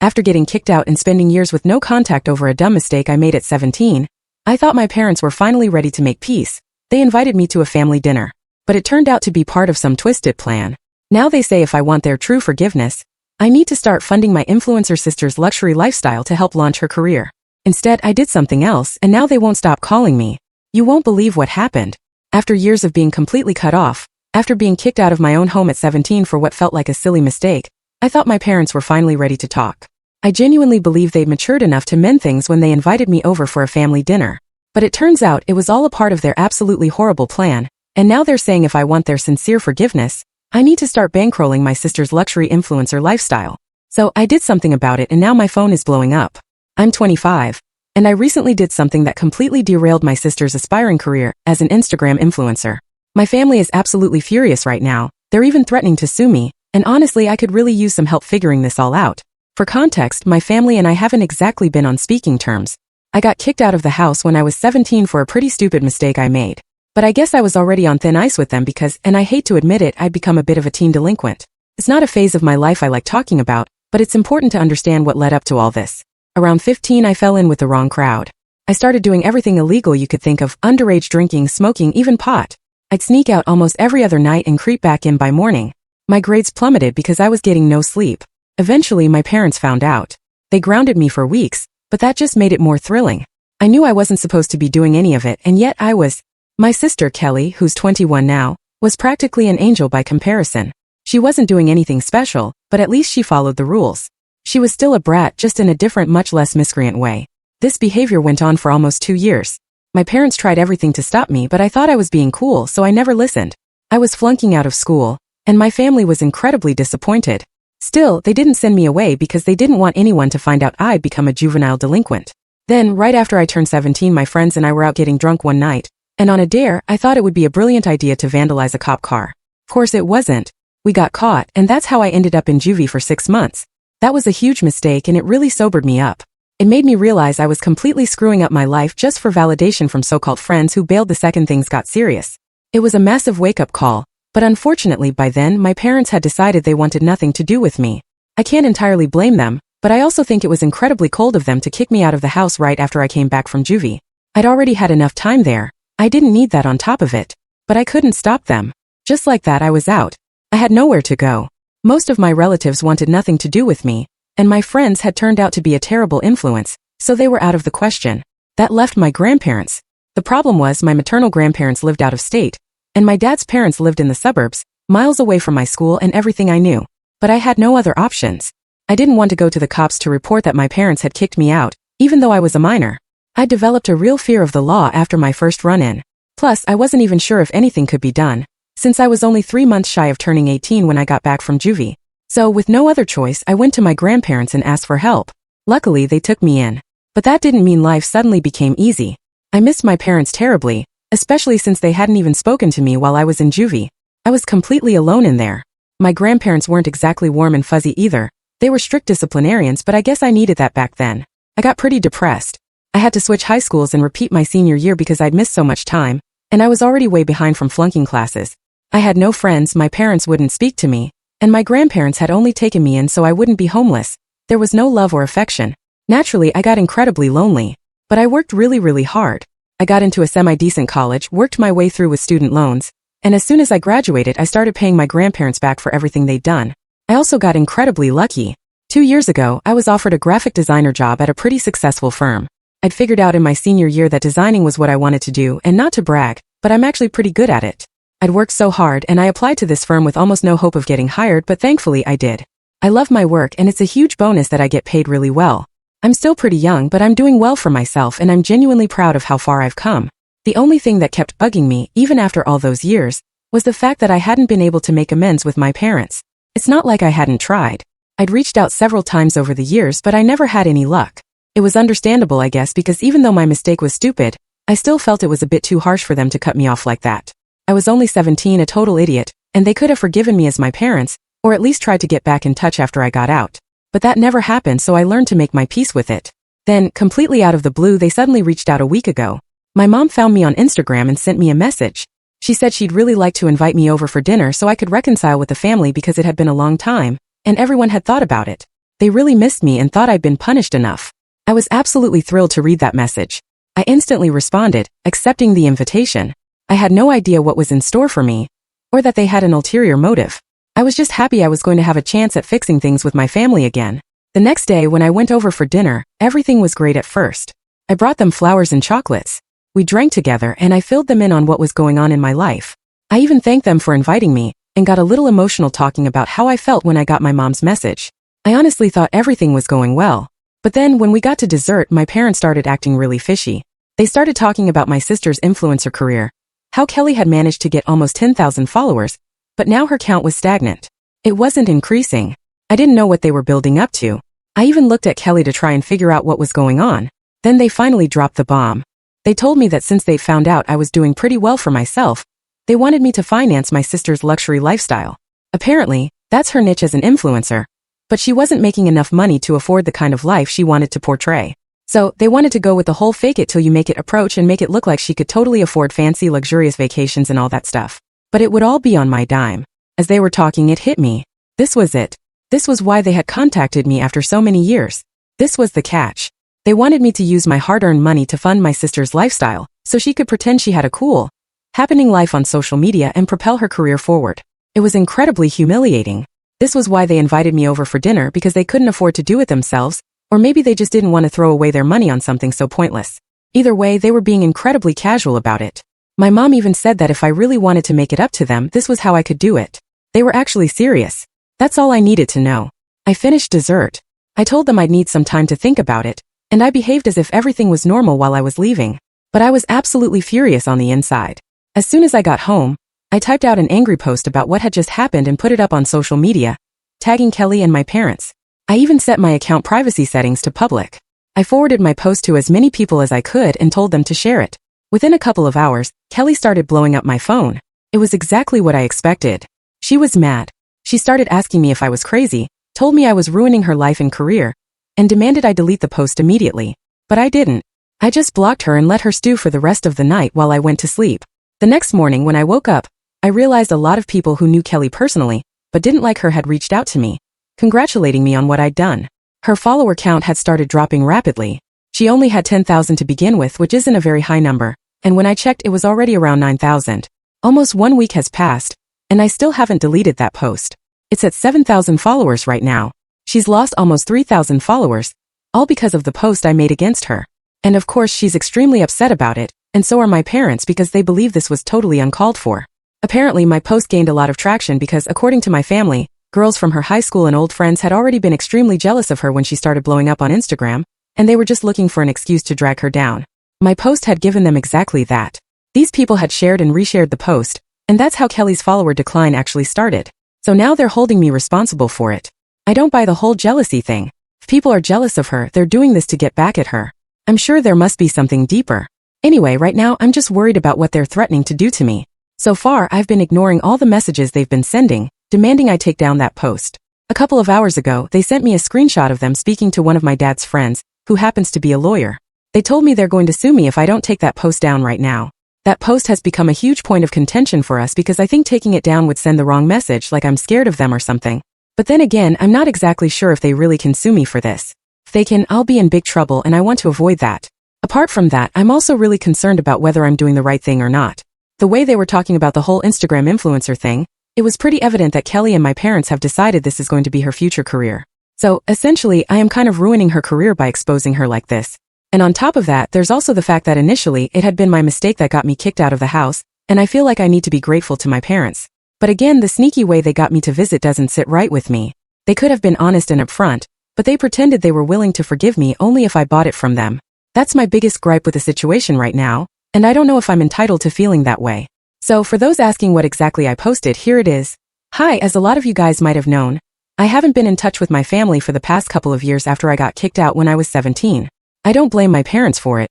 After getting kicked out and spending years with no contact over a dumb mistake I made at 17, I thought my parents were finally ready to make peace. They invited me to a family dinner. But it turned out to be part of some twisted plan. Now they say if I want their true forgiveness, I need to start funding my influencer sister's luxury lifestyle to help launch her career. Instead, I did something else, and now they won't stop calling me. You won't believe what happened. After years of being completely cut off, after being kicked out of my own home at 17 for what felt like a silly mistake, I thought my parents were finally ready to talk. I genuinely believed they'd matured enough to mend things when they invited me over for a family dinner. But it turns out it was all a part of their absolutely horrible plan, and now they're saying if I want their sincere forgiveness, I need to start bankrolling my sister's luxury influencer lifestyle. So I did something about it and now my phone is blowing up. I'm 25, and I recently did something that completely derailed my sister's aspiring career as an Instagram influencer. My family is absolutely furious right now. They're even threatening to sue me, and honestly I could really use some help figuring this all out. For context, my family and I haven't exactly been on speaking terms. I got kicked out of the house when I was 17 for a pretty stupid mistake I made. But I guess I was already on thin ice with them because, and I hate to admit it, I'd become a bit of a teen delinquent. It's not a phase of my life I like talking about, but it's important to understand what led up to all this. Around 15 I fell in with the wrong crowd. I started doing everything illegal you could think of, underage drinking, smoking, even pot. I'd sneak out almost every other night and creep back in by morning. My grades plummeted because I was getting no sleep. Eventually my parents found out. They grounded me for weeks, but that just made it more thrilling. I knew I wasn't supposed to be doing any of it, and yet I was. My sister Kelly, who's 21 now, was practically an angel by comparison. She wasn't doing anything special, but at least she followed the rules. She was still a brat, just in a different, much less miscreant way. This behavior went on for almost 2 years. My parents tried everything to stop me, but I thought I was being cool, so I never listened. I was flunking out of school, and my family was incredibly disappointed. Still, they didn't send me away because they didn't want anyone to find out I'd become a juvenile delinquent. Then, right after I turned 17, my friends and I were out getting drunk one night, and on a dare, I thought it would be a brilliant idea to vandalize a cop car. Of course it wasn't. We got caught, and that's how I ended up in juvie for 6 months. That was a huge mistake and it really sobered me up. It made me realize I was completely screwing up my life just for validation from so-called friends who bailed the second things got serious. It was a massive wake-up call, but unfortunately by then my parents had decided they wanted nothing to do with me. I can't entirely blame them, but I also think it was incredibly cold of them to kick me out of the house right after I came back from juvie. I'd already had enough time there. I didn't need that on top of it. But I couldn't stop them. Just like that I was out. I had nowhere to go. Most of my relatives wanted nothing to do with me, and my friends had turned out to be a terrible influence, so they were out of the question. That left my grandparents. The problem was my maternal grandparents lived out of state, and my dad's parents lived in the suburbs, miles away from my school and everything I knew. But I had no other options. I didn't want to go to the cops to report that my parents had kicked me out, even though I was a minor. I developed a real fear of the law after my first run-in. Plus, I wasn't even sure if anything could be done, since I was only 3 months shy of turning 18 when I got back from juvie. So, with no other choice, I went to my grandparents and asked for help. Luckily, they took me in. But that didn't mean life suddenly became easy. I missed my parents terribly, especially since they hadn't even spoken to me while I was in juvie. I was completely alone in there. My grandparents weren't exactly warm and fuzzy either. They were strict disciplinarians, but I guess I needed that back then. I got pretty depressed. I had to switch high schools and repeat my senior year because I'd missed so much time, and I was already way behind from flunking classes. I had no friends, my parents wouldn't speak to me, and my grandparents had only taken me in so I wouldn't be homeless. There was no love or affection. Naturally, I got incredibly lonely. But I worked really hard. I got into a semi-decent college, worked my way through with student loans, and as soon as I graduated, I started paying my grandparents back for everything they'd done. I also got incredibly lucky. 2 years ago, I was offered a graphic designer job at a pretty successful firm. I'd figured out in my senior year that designing was what I wanted to do, and not to brag, but I'm actually pretty good at it. I'd worked so hard and I applied to this firm with almost no hope of getting hired, but thankfully I did. I love my work and it's a huge bonus that I get paid really well. I'm still pretty young, but I'm doing well for myself and I'm genuinely proud of how far I've come. The only thing that kept bugging me, even after all those years, was the fact that I hadn't been able to make amends with my parents. It's not like I hadn't tried. I'd reached out several times over the years, but I never had any luck. It was understandable, I guess, because even though my mistake was stupid, I still felt it was a bit too harsh for them to cut me off like that. I was only 17, a total idiot, and they could have forgiven me as my parents, or at least tried to get back in touch after I got out. But that never happened, so I learned to make my peace with it. Then, completely out of the blue, they suddenly reached out a week ago. My mom found me on Instagram and sent me a message. She said she'd really like to invite me over for dinner so I could reconcile with the family because it had been a long time, and everyone had thought about it. They really missed me and thought I'd been punished enough. I was absolutely thrilled to read that message. I instantly responded, accepting the invitation. I had no idea what was in store for me, or that they had an ulterior motive. I was just happy I was going to have a chance at fixing things with my family again. The next day when I went over for dinner, everything was great at first. I brought them flowers and chocolates. We drank together and I filled them in on what was going on in my life. I even thanked them for inviting me, and got a little emotional talking about how I felt when I got my mom's message. I honestly thought everything was going well. But then when we got to dessert, my parents started acting really fishy. They started talking about my sister's influencer career, how Kelly had managed to get almost 10,000 followers, but now her count was stagnant. It wasn't increasing. I didn't know what they were building up to. I even looked at Kelly to try and figure out what was going on. Then they finally dropped the bomb. They told me that since they found out I was doing pretty well for myself, they wanted me to finance my sister's luxury lifestyle. Apparently, that's her niche as an influencer, but she wasn't making enough money to afford the kind of life she wanted to portray. So, they wanted to go with the whole fake it till you make it approach and make it look like she could totally afford fancy luxurious vacations and all that stuff. But it would all be on my dime. As they were talking, it hit me. This was it. This was why they had contacted me after so many years. This was the catch. They wanted me to use my hard-earned money to fund my sister's lifestyle, so she could pretend she had a cool, happening life on social media and propel her career forward. It was incredibly humiliating. This was why they invited me over for dinner, because they couldn't afford to do it themselves, or maybe they just didn't want to throw away their money on something so pointless. Either way, they were being incredibly casual about it. My mom even said that if I really wanted to make it up to them, this was how I could do it. They were actually serious. That's all I needed to know. I finished dessert. I told them I'd need some time to think about it, and I behaved as if everything was normal while I was leaving. But I was absolutely furious on the inside. As soon as I got home, I typed out an angry post about what had just happened and put it up on social media, tagging Kelly and my parents. I even set my account privacy settings to public. I forwarded my post to as many people as I could and told them to share it. Within a couple of hours, Kelly started blowing up my phone. It was exactly what I expected. She was mad. She started asking me if I was crazy, told me I was ruining her life and career, and demanded I delete the post immediately. But I didn't. I just blocked her and let her stew for the rest of the night while I went to sleep. The next morning when I woke up, I realized a lot of people who knew Kelly personally, but didn't like her, had reached out to me, congratulating me on what I'd done. Her follower count had started dropping rapidly. She only had 10,000 to begin with, which isn't a very high number, and when I checked it was already around 9,000. Almost 1 week has passed, and I still haven't deleted that post. It's at 7,000 followers right now. She's lost almost 3,000 followers, all because of the post I made against her. And of course she's extremely upset about it, and so are my parents, because they believe this was totally uncalled for. Apparently my post gained a lot of traction because, according to my family, girls from her high school and old friends had already been extremely jealous of her when she started blowing up on Instagram, and they were just looking for an excuse to drag her down. My post had given them exactly that. These people had shared and reshared the post, and that's how Kelly's follower decline actually started. So now they're holding me responsible for it. I don't buy the whole jealousy thing. If people are jealous of her, they're doing this to get back at her. I'm sure there must be something deeper. Anyway, right now I'm just worried about what they're threatening to do to me. So far, I've been ignoring all the messages they've been sending, demanding I take down that post. A couple of hours ago, they sent me a screenshot of them speaking to one of my dad's friends, who happens to be a lawyer. They told me they're going to sue me if I don't take that post down right now. That post has become a huge point of contention for us because I think taking it down would send the wrong message, like I'm scared of them or something. But then again, I'm not exactly sure if they really can sue me for this. If they can, I'll be in big trouble, and I want to avoid that. Apart from that, I'm also really concerned about whether I'm doing the right thing or not. The way they were talking about the whole Instagram influencer thing, it was pretty evident that Kelly and my parents have decided this is going to be her future career. So, essentially, I am kind of ruining her career by exposing her like this. And on top of that, there's also the fact that initially, it had been my mistake that got me kicked out of the house, and I feel like I need to be grateful to my parents. But again, the sneaky way they got me to visit doesn't sit right with me. They could have been honest and upfront, but they pretended they were willing to forgive me only if I bought it from them. That's my biggest gripe with the situation right now, and I don't know if I'm entitled to feeling that way. So for those asking what exactly I posted, here it is. Hi, as a lot of you guys might have known, I haven't been in touch with my family for the past couple of years after I got kicked out when I was 17. I don't blame my parents for it.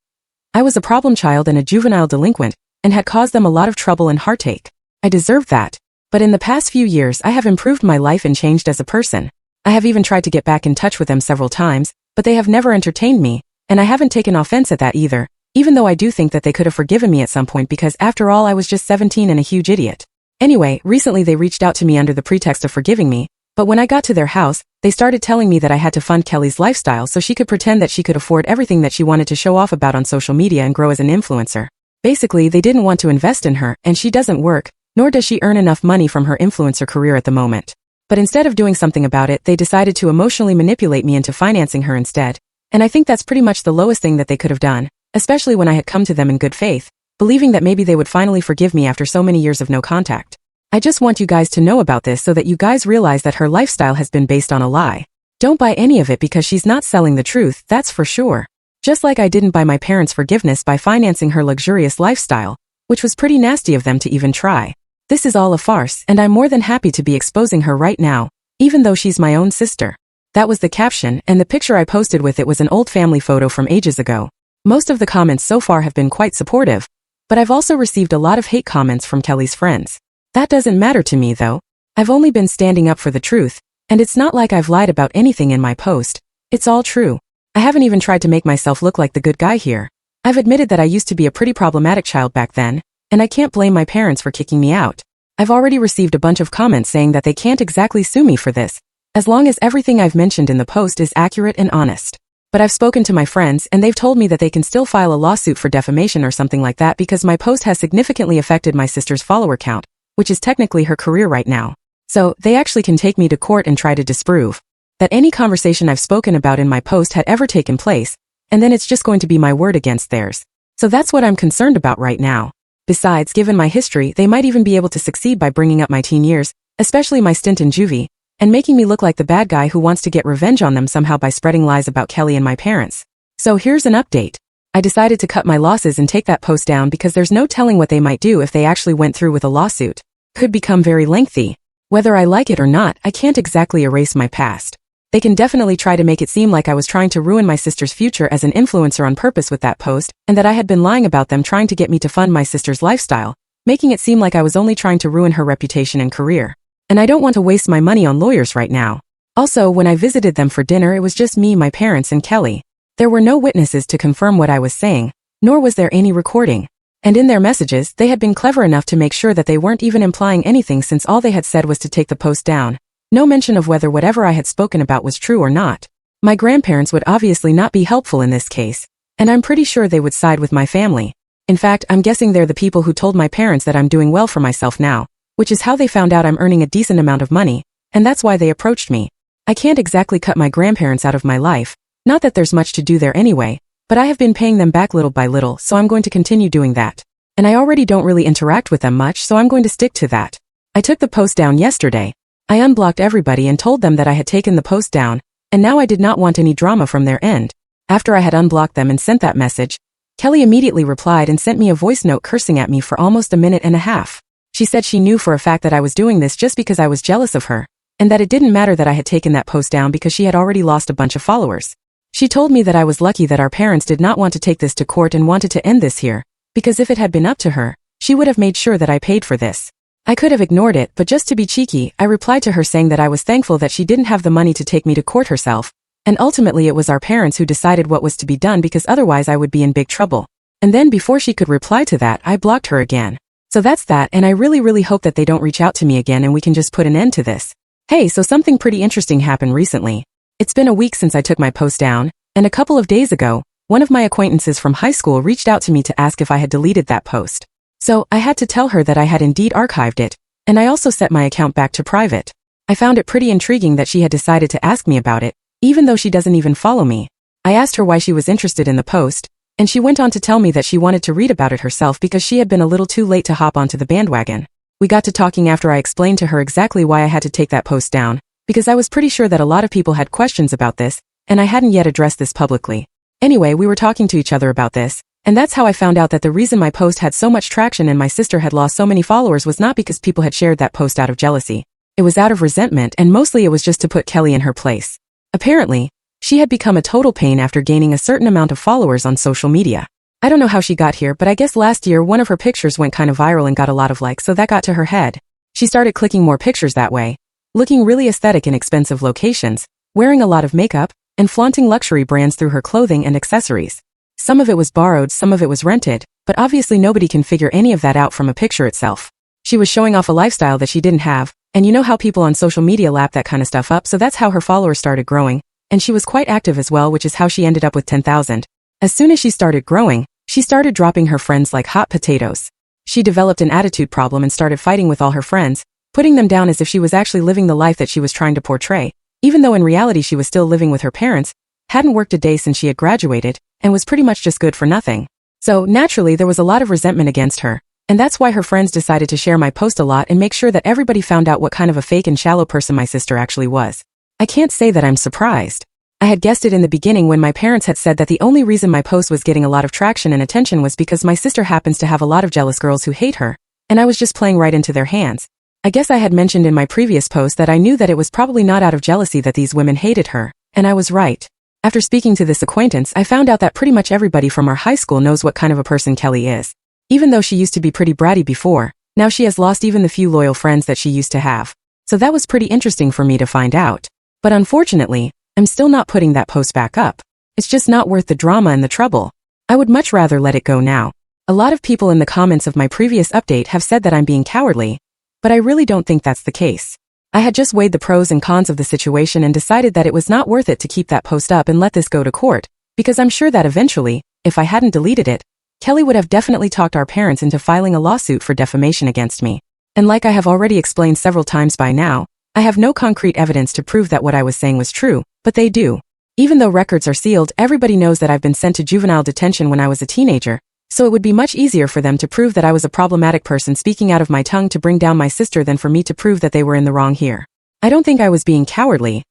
I was a problem child and a juvenile delinquent, and had caused them a lot of trouble and heartache. I deserved that. But in the past few years, I have improved my life and changed as a person. I have even tried to get back in touch with them several times, but they have never entertained me, and I haven't taken offense at that either, even though I do think that they could have forgiven me at some point because after all I was just 17 and a huge idiot. Anyway, recently they reached out to me under the pretext of forgiving me, but when I got to their house, They started telling me that I had to fund Kelly's lifestyle so she could pretend that she could afford everything that she wanted to show off about on social media and grow as an influencer. Basically, they didn't want to invest in her, and she doesn't work, nor does she earn enough money from her influencer career at the moment. But instead of doing something about it, they decided to emotionally manipulate me into financing her instead. And I think that's pretty much the lowest thing that they could have done, especially when I had come to them in good faith, believing that maybe they would finally forgive me after so many years of no contact. I just want you guys to know about this so that you guys realize that her lifestyle has been based on a lie. Don't buy any of it because she's not selling the truth, that's for sure. Just like I didn't buy my parents' forgiveness by financing her luxurious lifestyle, which was pretty nasty of them to even try. This is all a farce, and I'm more than happy to be exposing her right now, even though she's my own sister. That was the caption, and the picture I posted with it was an old family photo from ages ago. Most of the comments so far have been quite supportive, but I've also received a lot of hate comments from Kelly's friends. That doesn't matter to me though. I've only been standing up for the truth, and it's not like I've lied about anything in my post. It's all true. I haven't even tried to make myself look like the good guy here. I've admitted that I used to be a pretty problematic child back then, and I can't blame my parents for kicking me out. I've already received a bunch of comments saying that they can't exactly sue me for this, as long as everything I've mentioned in the post is accurate and honest. But I've spoken to my friends and they've told me that they can still file a lawsuit for defamation or something like that because my post has significantly affected my sister's follower count, which is technically her career right now. So, they actually can take me to court and try to disprove that any conversation I've spoken about in my post had ever taken place, and then it's just going to be my word against theirs. So that's what I'm concerned about right now. Besides, given my history, they might even be able to succeed by bringing up my teen years, especially my stint in juvie, and making me look like the bad guy who wants to get revenge on them somehow by spreading lies about Kelly and my parents. So here's an update. I decided to cut my losses and take that post down because there's no telling what they might do if they actually went through with a lawsuit. Could become very lengthy. Whether I like it or not, I can't exactly erase my past. They can definitely try to make it seem like I was trying to ruin my sister's future as an influencer on purpose with that post, and that I had been lying about them trying to get me to fund my sister's lifestyle, making it seem like I was only trying to ruin her reputation and career. And I don't want to waste my money on lawyers right now. Also, when I visited them for dinner, it was just me, my parents, and Kelly. There were no witnesses to confirm what I was saying, nor was there any recording. And in their messages, they had been clever enough to make sure that they weren't even implying anything since all they had said was to take the post down. No mention of whether whatever I had spoken about was true or not. My grandparents would obviously not be helpful in this case, and I'm pretty sure they would side with my family. In fact, I'm guessing they're the people who told my parents that I'm doing well for myself now, which is how they found out I'm earning a decent amount of money, and that's why they approached me. I can't exactly cut my grandparents out of my life, not that there's much to do there anyway, but I have been paying them back little by little, so I'm going to continue doing that. And I already don't really interact with them much, so I'm going to stick to that. I took the post down yesterday. I unblocked everybody and told them that I had taken the post down, and now I did not want any drama from their end. After I had unblocked them and sent that message, Kelly immediately replied and sent me a voice note cursing at me for almost a minute and a half. She said she knew for a fact that I was doing this just because I was jealous of her, and that it didn't matter that I had taken that post down because she had already lost a bunch of followers. She told me that I was lucky that our parents did not want to take this to court and wanted to end this here, because if it had been up to her, she would have made sure that I paid for this. I could have ignored it, but just to be cheeky, I replied to her saying that I was thankful that she didn't have the money to take me to court herself, and ultimately it was our parents who decided what was to be done because otherwise I would be in big trouble. And then before she could reply to that, I blocked her again. So that's that, and I really hope that they don't reach out to me again and we can just put an end to this. Hey, so something pretty interesting happened recently. It's been a week since I took my post down, and a couple of days ago, one of my acquaintances from high school reached out to me to ask if I had deleted that post. So, I had to tell her that I had indeed archived it, and I also set my account back to private. I found it pretty intriguing that she had decided to ask me about it, even though she doesn't even follow me. I asked her why she was interested in the post, and she went on to tell me that she wanted to read about it herself because she had been a little too late to hop onto the bandwagon. We got to talking after I explained to her exactly why I had to take that post down, because I was pretty sure that a lot of people had questions about this, and I hadn't yet addressed this publicly. Anyway, we were talking to each other about this, and that's how I found out that the reason my post had so much traction and my sister had lost so many followers was not because people had shared that post out of jealousy. It was out of resentment, and mostly it was just to put Kelly in her place. Apparently, she had become a total pain after gaining a certain amount of followers on social media. I don't know how she got here, but I guess last year one of her pictures went kind of viral and got a lot of likes, so that got to her head. She started clicking more pictures that way, looking really aesthetic in expensive locations, wearing a lot of makeup, and flaunting luxury brands through her clothing and accessories. Some of it was borrowed, some of it was rented, but obviously nobody can figure any of that out from a picture itself. She was showing off a lifestyle that she didn't have, And you know how people on social media lap that kind of stuff up, so that's how her followers started growing, and she was quite active as well, which is how she ended up with 10,000. As soon as she started growing, she started dropping her friends like hot potatoes. She developed an attitude problem and started fighting with all her friends, putting them down as if she was actually living the life that she was trying to portray, even though in reality she was still living with her parents, hadn't worked a day since she had graduated, and was pretty much just good for nothing. So, naturally, there was a lot of resentment against her, and that's why her friends decided to share my post a lot and make sure that everybody found out what kind of a fake and shallow person my sister actually was. I can't say that I'm surprised. I had guessed it in the beginning when my parents had said that the only reason my post was getting a lot of traction and attention was because my sister happens to have a lot of jealous girls who hate her, and I was just playing right into their hands. I guess I had mentioned in my previous post that I knew that it was probably not out of jealousy that these women hated her, and I was right. After speaking to this acquaintance, I found out that pretty much everybody from our high school knows what kind of a person Kelly is. Even though she used to be pretty bratty before, now she has lost even the few loyal friends that she used to have. So that was pretty interesting for me to find out. But unfortunately, I'm still not putting that post back up. It's just not worth the drama and the trouble. I would much rather let it go now. A lot of people in the comments of my previous update have said that I'm being cowardly, but I really don't think that's the case. I had just weighed the pros and cons of the situation and decided that it was not worth it to keep that post up and let this go to court, because I'm sure that eventually, if I hadn't deleted it, Kelly would have definitely talked our parents into filing a lawsuit for defamation against me. And like I have already explained several times by now, I have no concrete evidence to prove that what I was saying was true, but they do. Even though records are sealed, everybody knows that I've been sent to juvenile detention when I was a teenager, so it would be much easier for them to prove that I was a problematic person speaking out of my tongue to bring down my sister than for me to prove that they were in the wrong here. I don't think I was being cowardly.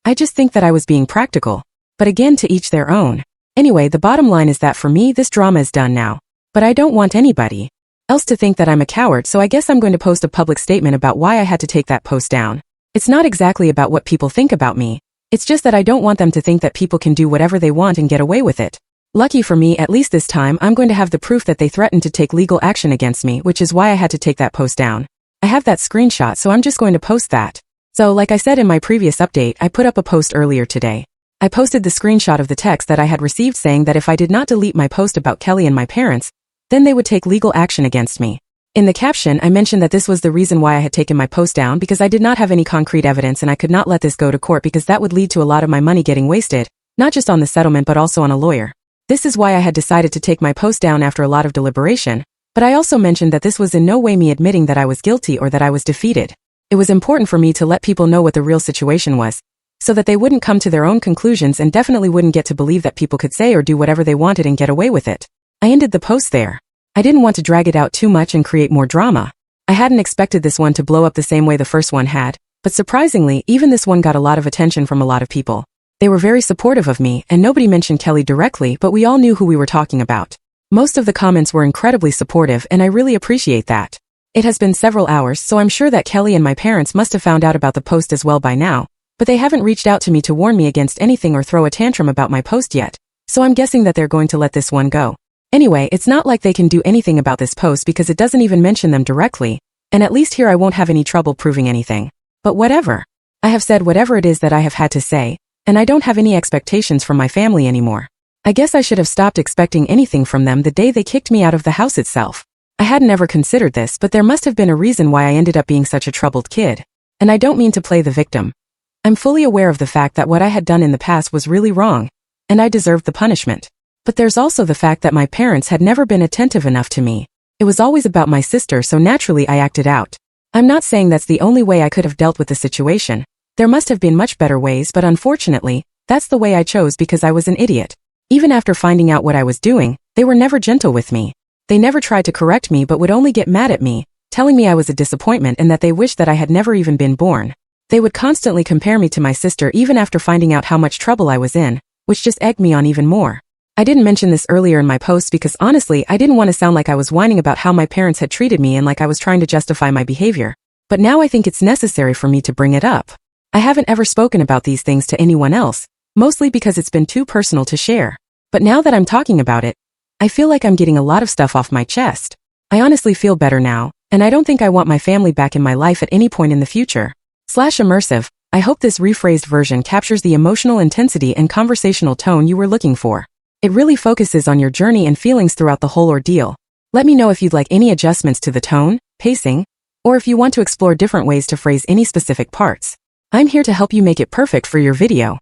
I just think that I was being practical. But again, to each their own. Anyway, the bottom line is that for me, this drama is done now. But I don't want anybody else to think that I'm a coward, so I guess I'm going to post a public statement about why I had to take that post down. It's not exactly about what people think about me. It's just that I don't want them to think that people can do whatever they want and get away with it. Lucky for me, at least this time, I'm going to have the proof that they threatened to take legal action against me, which is why I had to take that post down. I have that screenshot, so I'm just going to post that. So, like I said in my previous update, I put up a post earlier today. I posted the screenshot of the text that I had received saying that if I did not delete my post about Kelly and my parents, then they would take legal action against me. In the caption, I mentioned that this was the reason why I had taken my post down, because I did not have any concrete evidence and I could not let this go to court because that would lead to a lot of my money getting wasted, not just on the settlement but also on a lawyer. This is why I had decided to take my post down after a lot of deliberation, but I also mentioned that this was in no way me admitting that I was guilty or that I was defeated. It was important for me to let people know what the real situation was, so that they wouldn't come to their own conclusions and definitely wouldn't get to believe that people could say or do whatever they wanted and get away with it. I ended the post there. I didn't want to drag it out too much and create more drama. I hadn't expected this one to blow up the same way the first one had, but surprisingly, even this one got a lot of attention from a lot of people. They were very supportive of me, and nobody mentioned Kelly directly, but we all knew who we were talking about. Most of the comments were incredibly supportive, and I really appreciate that. It has been several hours, so I'm sure that Kelly and my parents must have found out about the post as well by now, but they haven't reached out to me to warn me against anything or throw a tantrum about my post yet, so I'm guessing that they're going to let this one go. Anyway, it's not like they can do anything about this post because it doesn't even mention them directly, and at least here I won't have any trouble proving anything. But whatever. I have said whatever it is that I have had to say, and I don't have any expectations from my family anymore. I guess I should have stopped expecting anything from them the day they kicked me out of the house itself. I hadn't ever considered this, but there must have been a reason why I ended up being such a troubled kid. And I don't mean to play the victim. I'm fully aware of the fact that what I had done in the past was really wrong, and I deserved the punishment. But there's also the fact that my parents had never been attentive enough to me. It was always about my sister, so naturally I acted out. I'm not saying that's the only way I could have dealt with the situation. There must have been much better ways, but unfortunately, that's the way I chose because I was an idiot. Even after finding out what I was doing, they were never gentle with me. They never tried to correct me but would only get mad at me, telling me I was a disappointment and that they wished that I had never even been born. They would constantly compare me to my sister even after finding out how much trouble I was in, which just egged me on even more. I didn't mention this earlier in my post because honestly I didn't want to sound like I was whining about how my parents had treated me and like I was trying to justify my behavior. But now I think it's necessary for me to bring it up. I haven't ever spoken about these things to anyone else, mostly because it's been too personal to share. But now that I'm talking about it, I feel like I'm getting a lot of stuff off my chest. I honestly feel better now, and I don't think I want my family back in my life at any point in the future. /immersive, I hope this rephrased version captures the emotional intensity and conversational tone you were looking for. It really focuses on your journey and feelings throughout the whole ordeal. Let me know if you'd like any adjustments to the tone, pacing, or if you want to explore different ways to phrase any specific parts. I'm here to help you make it perfect for your video.